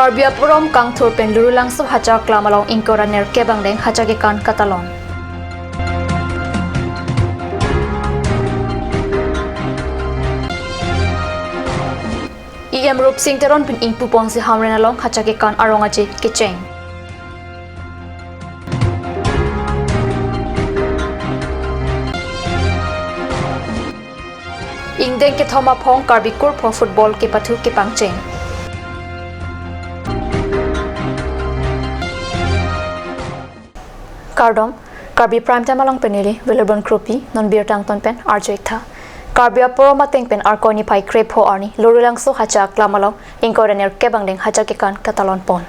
Karbia Purom Kang Thurpen Lurulang Su Hacha Klamalong Inkoraner Kebangdeng Hachagekan Katalon. EM Rup Singh Teron Pin Ingpu Pongsi Hamrenalong Hachagekan Arongaje Kicheng. Ingdeng ke Thoma Phong Karbikur Phong Football ke Patu ke Pangcheng. Kardom Karbi Prime Time along penili Villarban Krupi non beer tang ton pen arjoitha Karbia Poroma teng pen arkoni pai krepo arni lorulang so hacha klamalo inkorener kebangdeng hacha ke kan Katalon pon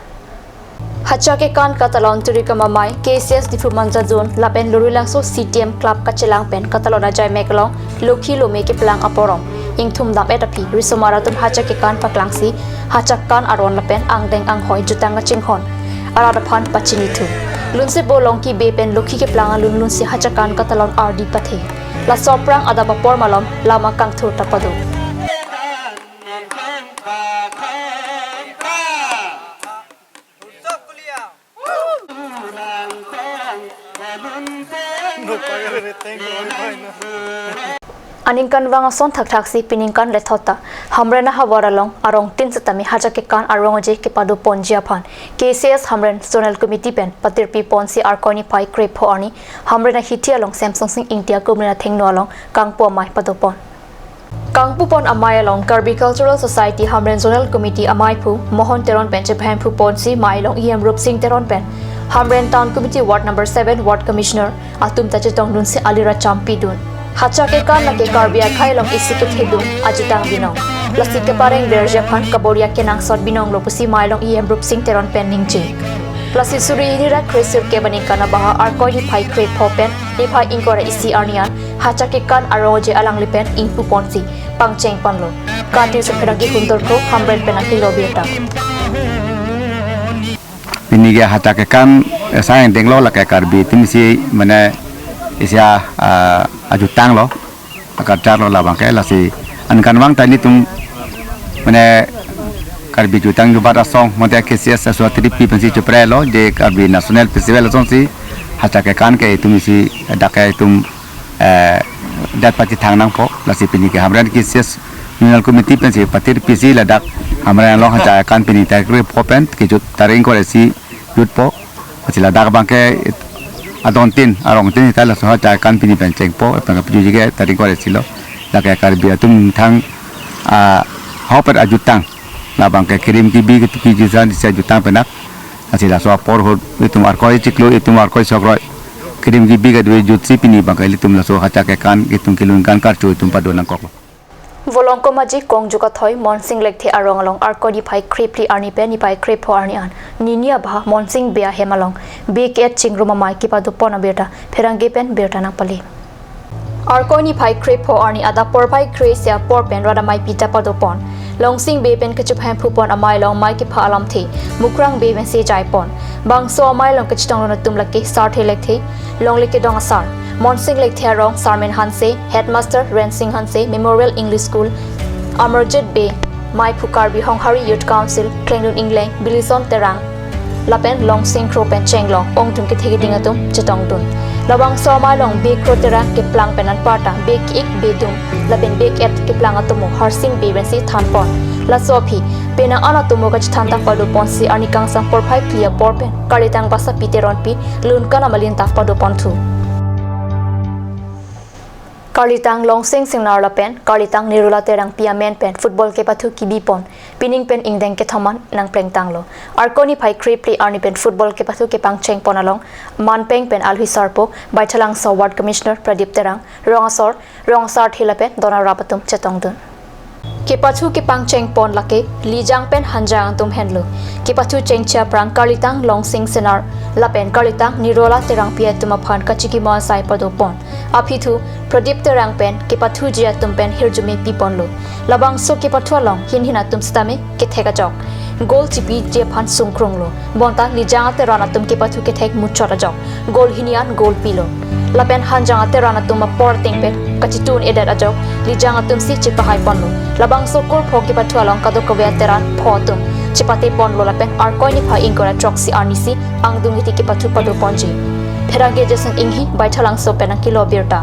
hacha ke kan Katalon turika mamai KCS difumanja zone lapen lorulang so CTM club kachelang pen Katalona jai mekalong lokhi lo me ke pelang aporom ingthum dam etapi risomara tum hacha ke kan paklangsi hacha kan aron lapen angdeng anghoi jutanga chinghon aradaphan pachini thu Lunse bolong ki bepen lokhi ke planga lun si hachakan Katalon RD pathe la soprang ada bapor malom lama kang thur tapado Aningkan wanga son thak-thak si piningkan lethota hamrena hawaralong arong tin satami hajake kan arongoje ke padu ponjia phan KCS hamren zonal committee pen patirpi ponsi arkoni pai krepo ani hamrena hitialong Samsung Sing India kumrena thengno along kangpo mai padopon Kangpu pon amai along Karbi Cultural Society hamren zonal committee amai phu Mohon Teron pen Japan phu ponsi mai long EM Rup Singh Teron pen hamren town committee ward number 7 ward commissioner atum tajitong dun si Alira Champidun Hacha ke kan lagi Karbia khailong isikit hidung ajitang binong lasik ke pareng verja phan kaboria kenang sot binong lo pusi mailong EM Rup Singh Teron pen ningchi plasi suri inira kresir ke bani kana baha arkoi ni phai kre phopen ni phai ingkora isi arnian hacha ke kan aroje alang lipen ingpu ponsi pangcheng panlo kati sekragi huntor ko hamren penaki lobieta ini ke hacha ke kan saeng denglo la ke Karbi timsi mane isya ajutang lo akar car lo labang ke lasi ankan wang tani tum mane Karbi jutang ju bara song monte KCS aswatri pi pensi chupre lo de Karbi national festival song si hacha ke kan ke tum si dakai tum dat pati thang nang po lasi pini ke hamran KCS national committee pensi patir pisi ladak hamran lo hacha kan pini ta gre popen ke jut taring ko si jut po pasi ladak bang ke adontin arong tin tala so hacha kan pini pen cheng po pang pju jige taring ko silo la ke Karbi tum thang hoper ajutang la bang ke kirim ki bi ki jisan di jutang penak asila so por ho itum arkoi chiklo itum arkoi sogroi kirim ki bi ga dwe jutsi pini bang ke litum la so hacha ke kan itum kilun kan kar chu itum padonang kok Volongko maji kongjuka thoi monsing lekthe arong along arkodi phai kripli arni pe ni pai krepo arni an ninia bha monsing bea hemalong big et chingruma mai ki padu pona beta pherangi pen beta na pali arkoni phai krepo arni ada por phai kresia por pen rada mai pita padu pon longsing be pen kachup ham phu pon amai long mai ki pha alam the mukrang be ben se jai pon bang so amai long kachitong na tum lakke sar the lekthe long like dong asar Monsing Lake Therong Sarmen Hanse Headmaster Rensing Hanse Memorial English School Amarjit Bay Mai Phukarbi Honghari Youth Council Klengnun Ingleng Bilison Terang Lapen Long Sing Kropen Chenglong Ong Tum ke thegi dingatum chetong tun Labang Soma Long Be Krotera ke plang penan parta Be Ik Bedum Lapen Be Et ke plang atumo Harsing Be Bensi Thanpon La Sophie Pena ana tumo ka chthanta padu ponsi anikang sang por phai clear porpen kalitang basa piteron pi lun kana malinta padu pontu Kalitang longsing singnar la pen kalitang nirula terang piamen pen football ke pathu kibi pon pining pen ingdeng ke thoman nang plengtang lo arkoni phai kripli arni pen football ke pathu ke pangcheng ponalong manpeng pen alhui sarpo baithalang so ward commissioner Pradip Terang rongsar thila pen dona rapatum chetong dun ke pathu ke pangcheng pon lake lijang pen hanjang tum henlo ke pathu chengcha prang kalitang longsing senar la pen kalitang nirola terang pia tuma phan kachiki ma sai padu pon apithu Pradip Terang pen ke pathu jia tum pen hirjume pipon lo labang so ke pathu long hinhina tum stame ke thega jok gol chipi je phan sungkrong lo bonta lijang ate rana tum ke pathu ke thek muchora jok gol hinian gol pilo lapen hanjang ate rana tum por ting pen kachitun edar ajok lijang atum si chipahai pon lo labang so kor phoki pathu along kadok kwe teran photum chipate pon lola pen arkoi ni pha ingora troxy arnisi angdung iti ki pathu padu ponji pherange jason inghi baithalang so pen kilo birta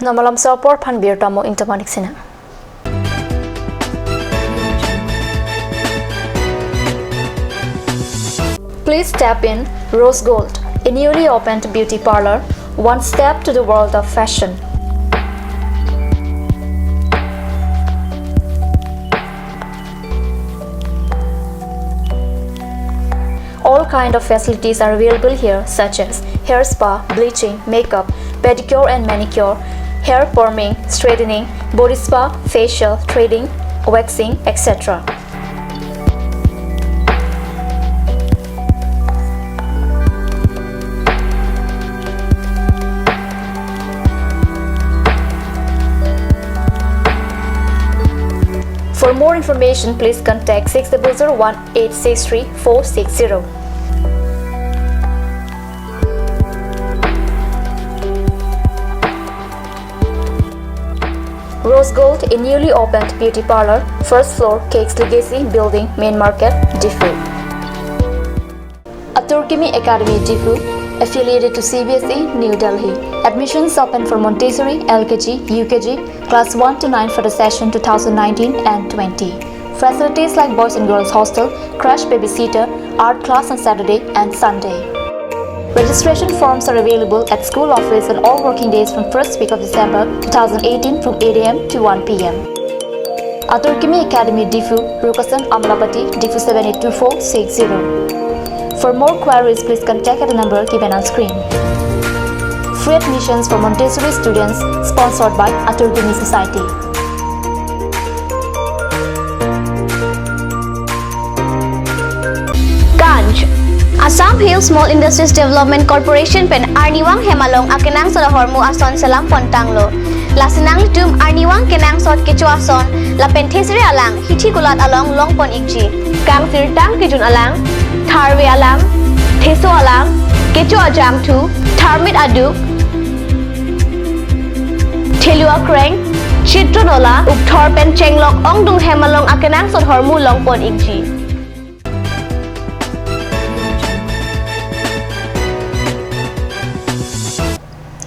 namalam sapor phan birta mo intamanik sina Please tap in Rose Gold, a newly opened beauty parlor, one step to the world of fashion. All kind of facilities are available here, such as hair spa, bleaching, makeup, pedicure and manicure, hair perming, straightening, body spa, facial, threading, waxing, etc. For more information, please contact 6001863 Rose Gold, a newly opened beauty parlor, first floor, Cakes Legacy Building, Main Market, Diffu. Aturkimi Academy, Diffu, affiliated to CBSE, New Delhi. Admissions open for Montessori, LKG, UKG, class 1 to 9 for the session 2019 and 20. Facilities like boys and girls hostel, crash babysitter, art class on Saturday and Sunday. Registration forms are available at school office on all working days from first week of December 2018 from 8 a.m. to 1 p.m. Aturkimi Academy, Diffu, Rukasan, Amlapati, Diffu 782460. For more queries, please contact at the number given on screen. Free admissions for Montessori students, sponsored by Aturkimi Society. Ganj Assam Hill Small Industries Development Corporation pen Arniwang Hemalong akenang sa hormu ason salam pontanglo. Lasinang tum Arniwang kenang sot kecu ason la penthesri alang hithi kulat along longpon ikji. Kang tirtang kijun alang Tharwe alang, Theso alang, Kecho ajam tu, Tharmit aduk, Thelua kreng, Chitronola, Ukthor pen chenglok ongdung hemalong akenang sot hormu longpon ikji.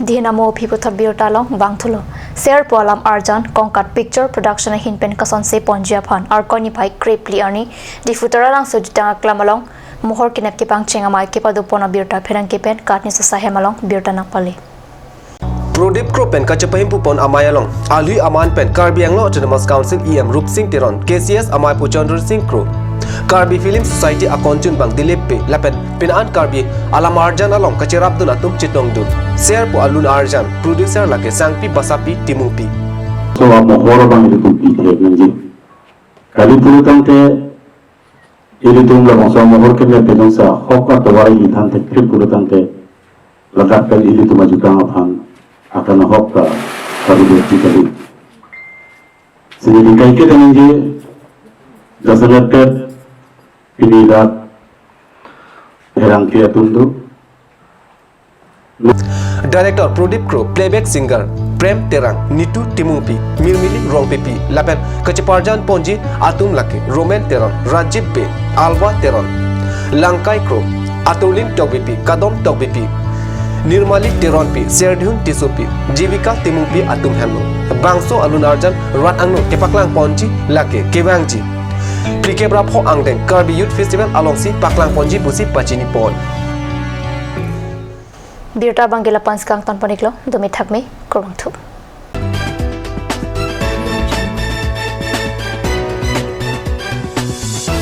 Dinamo Piputa Birtalong, Bangtulo, Ser Polam Arjan, Kongkat Picture Production Hinpen Kason Se Ponjapan, Arkoni Pai Crepli Arni, Difutaralang Sujitang Klamalong, Mohor Kinap Kipang Chengamai Kipadupona Birta Perang Kipen, Katni Sahemalong, Birta Napali. Prodip Kro pen kachapahim pupon amayalong, Alui Aman pen Karbiang Law Autonomous Council EM Rup Singh Tiron, KCS Amay Puchandra Singh Kro. Karbi Film Society Akonchun Bang Dilepe Lapen Pinan Karbi Alam Arjan Along Kachirap Dun Atum Chitong Dun Ser Po Alun Arjan Producer Lake Sangpi Basapi Timungpi So Mohoro Bang Ilitumpi Nanji Kalipurutante Ilitum La Monsa Mohor Kemle Pedonsa Hoka Tawari Itante Kripurutante Lakapel Ilituma Jutang Aphan Akana Hoka Karibu Tikali Sini Kaike Nanji Dasalat Pinilat Herangkia Tundu Director Prodip Kro Playback Singer Prem Terang Nitu Timungpi Mirmili Rongpipi Lapen Kachiparjan Ponji Atum Lake Roman Teron Rajib Be Alva Teron Langkai Kro Atulin Togbipi Kadom Togbipi Nirmali Teronpi Serdhun Tisupi Jivika Timungpi Atum Hanu Bangso Alun Arjan Rat Angno Kepaklang Ponji Lake Kevangji Plikebra Pho Angdeng Karbi Youth Festival Alongsi Paklang Ponji Busi Pachini Pon Birta Bangila Panskang Tanpaniklo, Dumi Thakme, Kurangthu.